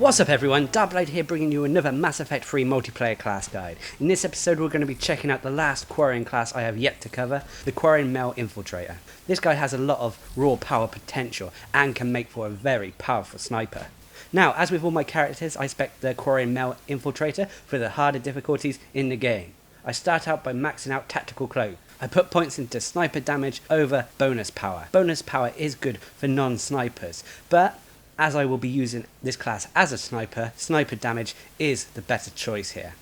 What's up everyone, Darcblade here bringing you another Mass Effect 3 multiplayer class guide. In this episode we're going to be checking out the last Quarian class I have yet to cover, the Quarian Male Infiltrator. This guy has a lot of raw power potential and can make for a very powerful sniper. Now, as with all my characters, I spec the Quarian Male Infiltrator for the harder difficulties in the game. I start out by maxing out Tactical Cloak. I put points into sniper damage over bonus power. Bonus power is good for non-snipers, but as I will be using this class as a sniper, sniper damage is the better choice here.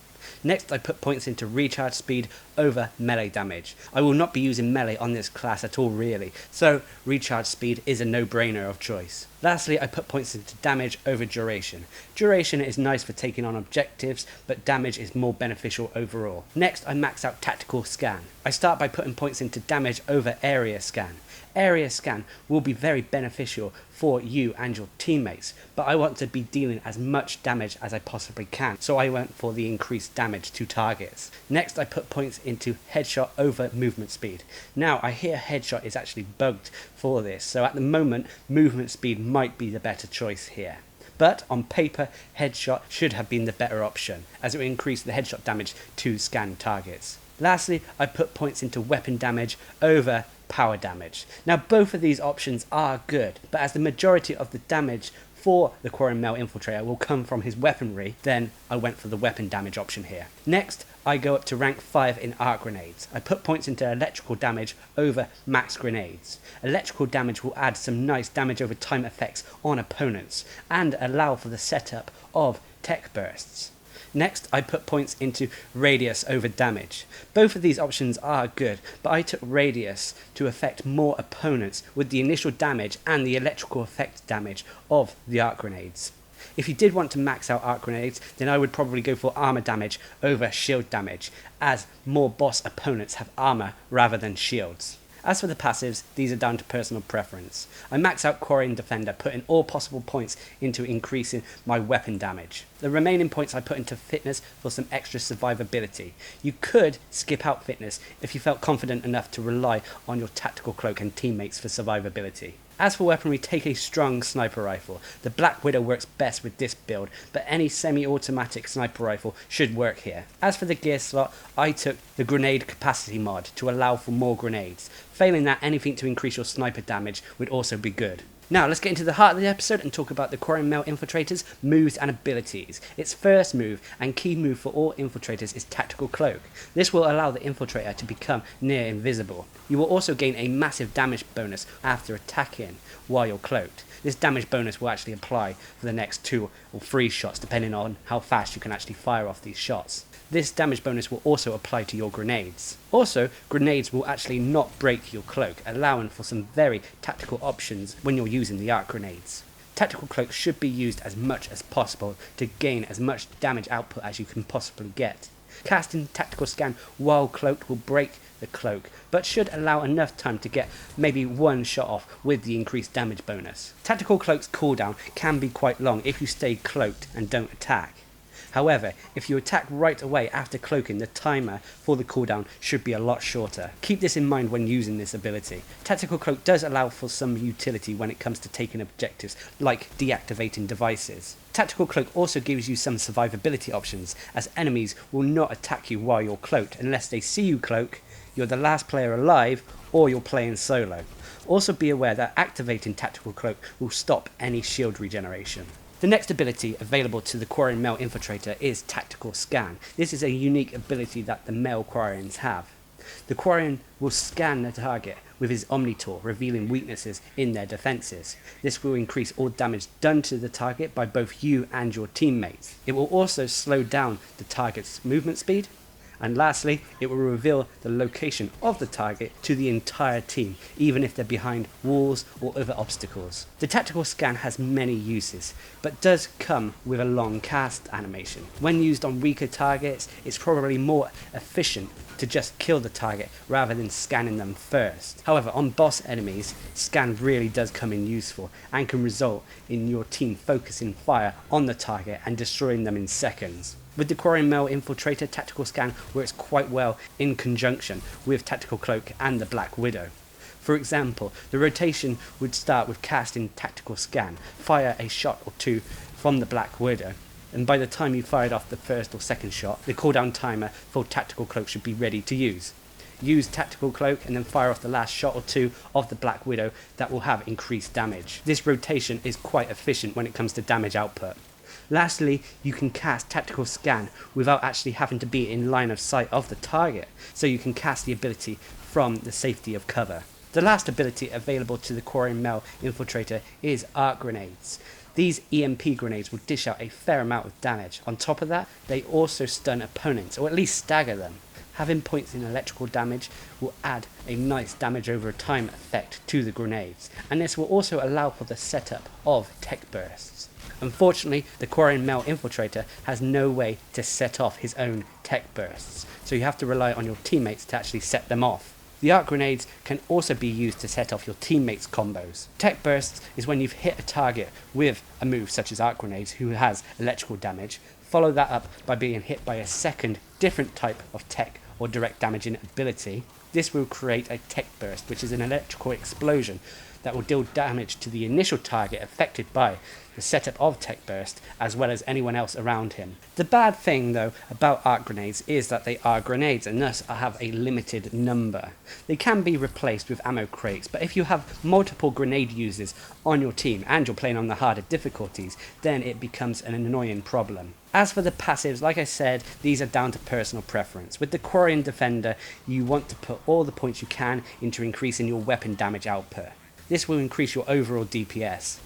Next, I put points into recharge speed over melee damage. I will not be using melee on this class at all really, so recharge speed is a no-brainer of choice. Lastly, I put points into damage over duration. Duration is nice for taking on objectives, but damage is more beneficial overall. Next, I max out tactical scan. I start by putting points into damage over area scan. Area scan will be very beneficial for you and your teammates, but I want to be dealing as much damage as I possibly can, so I went for the increased damage to targets. Next, I put points into headshot over movement speed. Now, I hear headshot is actually bugged for this, so at the moment, movement speed might be the better choice here. But on paper, headshot should have been the better option, as it would increase the headshot damage to scan targets. Lastly, I put points into weapon damage over power damage. Now both of these options are good, but as the majority of the damage for the Quarian Male Infiltrator will come from his weaponry, then I went for the weapon damage option here. Next, I go up to rank 5 in arc grenades. I put points into electrical damage over max grenades. Electrical damage will add some nice damage over time effects on opponents and allow for the setup of tech bursts. Next, I put points into radius over damage. Both of these options are good, but I took radius to affect more opponents with the initial damage and the electrical effect damage of the arc grenades. If you did want to max out arc grenades, then I would probably go for armor damage over shield damage, as more boss opponents have armor rather than shields. As for the passives, these are down to personal preference. I max out Quarian Defender, putting all possible points into increasing my weapon damage. The remaining points I put into fitness for some extra survivability. You could skip out fitness if you felt confident enough to rely on your tactical cloak and teammates for survivability. As for weaponry, take a strong sniper rifle. The Black Widow works best with this build, but any semi-automatic sniper rifle should work here. As for the gear slot, I took the grenade capacity mod to allow for more grenades. Failing that, anything to increase your sniper damage would also be good. Now let's get into the heart of the episode and talk about the Quarian Male Infiltrator's moves and abilities. Its first move and key move for all infiltrators is Tactical Cloak. This will allow the infiltrator to become near invisible. You will also gain a massive damage bonus after attacking while you're cloaked. This damage bonus will actually apply for the next 2 or 3 shots depending on how fast you can actually fire off these shots. This damage bonus will also apply to your grenades. Also, grenades will actually not break your cloak, allowing for some very tactical options when you're using the arc grenades. Tactical Cloak should be used as much as possible to gain as much damage output as you can possibly get. Casting Tactical Scan while cloaked will break the cloak, but should allow enough time to get maybe 1 shot off with the increased damage bonus. Tactical Cloak's cooldown can be quite long if you stay cloaked and don't attack. However, if you attack right away after cloaking, the timer for the cooldown should be a lot shorter. Keep this in mind when using this ability. Tactical Cloak does allow for some utility when it comes to taking objectives, like deactivating devices. Tactical Cloak also gives you some survivability options, as enemies will not attack you while you're cloaked unless they see you cloak, you're the last player alive, or you're playing solo. Also be aware that activating Tactical Cloak will stop any shield regeneration. The next ability available to the Quarian Male Infiltrator is Tactical Scan. This is a unique ability that the male Quarians have. The Quarian will scan the target with his Omnitor, revealing weaknesses in their defences. This will increase all damage done to the target by both you and your teammates. It will also slow down the target's movement speed. And lastly, it will reveal the location of the target to the entire team, even if they're behind walls or other obstacles. The Tactical Scan has many uses, but does come with a long cast animation. When used on weaker targets, it's probably more efficient to just kill the target rather than scanning them first. However, on boss enemies, scan really does come in useful and can result in your team focusing fire on the target and destroying them in seconds. With the Quarian Male Infiltrator, Tactical Scan works quite well in conjunction with Tactical Cloak and the Black Widow. For example, the rotation would start with casting Tactical Scan, fire a shot or 2 from the Black Widow, and by the time you fired off the first or second shot, the cooldown timer for Tactical Cloak should be ready to use. Use Tactical Cloak and then fire off the last shot or two of the Black Widow that will have increased damage. This rotation is quite efficient when it comes to damage output. Lastly, you can cast Tactical Scan without actually having to be in line of sight of the target, so you can cast the ability from the safety of cover. The last ability available to the Quarian Male Infiltrator is Arc Grenades. These EMP grenades will dish out a fair amount of damage. On top of that, they also stun opponents, or at least stagger them. Having points in electrical damage will add a nice damage over time effect to the grenades, and this will also allow for the setup of tech bursts. Unfortunately, the Quarian Male Infiltrator has no way to set off his own tech bursts, so you have to rely on your teammates to actually set them off. The arc grenades can also be used to set off your teammates' combos. Tech bursts is when you've hit a target with a move such as arc grenades who has electrical damage, follow that up by being hit by a second different type of tech or direct damaging ability. This will create a tech burst, which is an electrical explosion that will deal damage to the initial target affected by the setup of tech burst, as well as anyone else around him. The bad thing though about arc grenades is that they are grenades and thus have a limited number. They can be replaced with ammo crates, but if you have multiple grenade users on your team and you're playing on the harder difficulties, then it becomes an annoying problem. As for the passives, like I said, these are down to personal preference. With the Quarian Defender, you want to put all the points you can into increasing your weapon damage output. This will increase your overall DPS.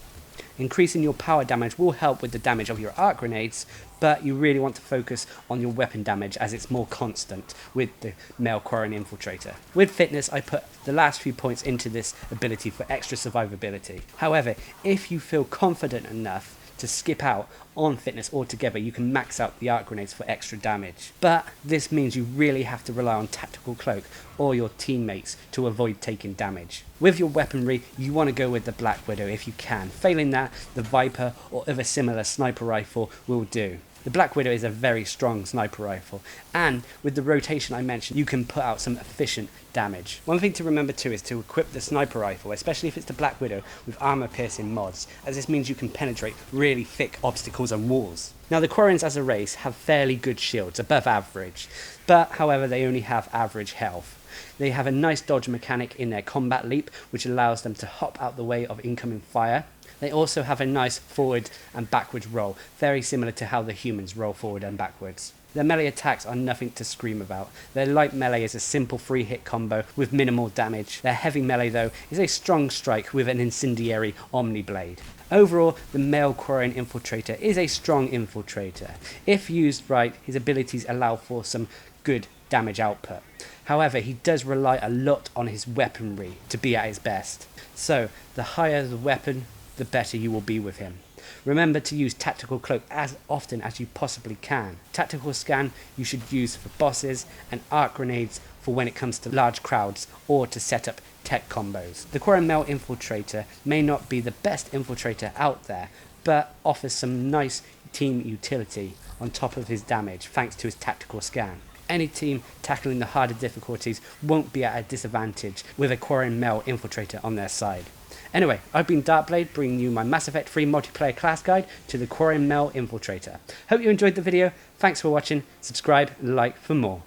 Increasing your power damage will help with the damage of your arc grenades, but you really want to focus on your weapon damage as it's more constant with the Male Quarian Infiltrator. With fitness, I put the last few points into this ability for extra survivability. However, if you feel confident enough to skip out on fitness altogether, you can max out the arc grenades for extra damage. But this means you really have to rely on Tactical Cloak or your teammates to avoid taking damage. With your weaponry, you want to go with the Black Widow if you can. Failing that, the Viper or other similar sniper rifle will do. The Black Widow is a very strong sniper rifle, and with the rotation I mentioned, you can put out some efficient damage. One thing to remember too is to equip the sniper rifle, especially if it's the Black Widow, with armor piercing mods, as this means you can penetrate really thick obstacles and walls. Now the Quarians as a race have fairly good shields, above average, but however they only have average health. They have a nice dodge mechanic in their combat leap, which allows them to hop out the way of incoming fire. They also have a nice forward and backwards roll, very similar to how the humans roll forward and backwards. Their melee attacks are nothing to scream about. Their light melee is a simple 3-hit combo with minimal damage. Their heavy melee though is a strong strike with an incendiary Omni Blade. Overall, the Male Quarian Infiltrator is a strong infiltrator. If used right, his abilities allow for some good damage output. However, he does rely a lot on his weaponry to be at his best. So, the higher the weapon, the better you will be with him. Remember to use Tactical Cloak as often as you possibly can. Tactical Scan you should use for bosses, and Arc Grenades for when it comes to large crowds or to set up tech combos. The Quarian Male Infiltrator may not be the best infiltrator out there, but offers some nice team utility on top of his damage thanks to his Tactical Scan. Any team tackling the harder difficulties won't be at a disadvantage with a Quarian Male Infiltrator on their side. Anyway, I've been Darcblade, bringing you my Mass Effect 3 multiplayer class guide to the Quarian Male Infiltrator. Hope you enjoyed the video, thanks for watching, subscribe and like for more.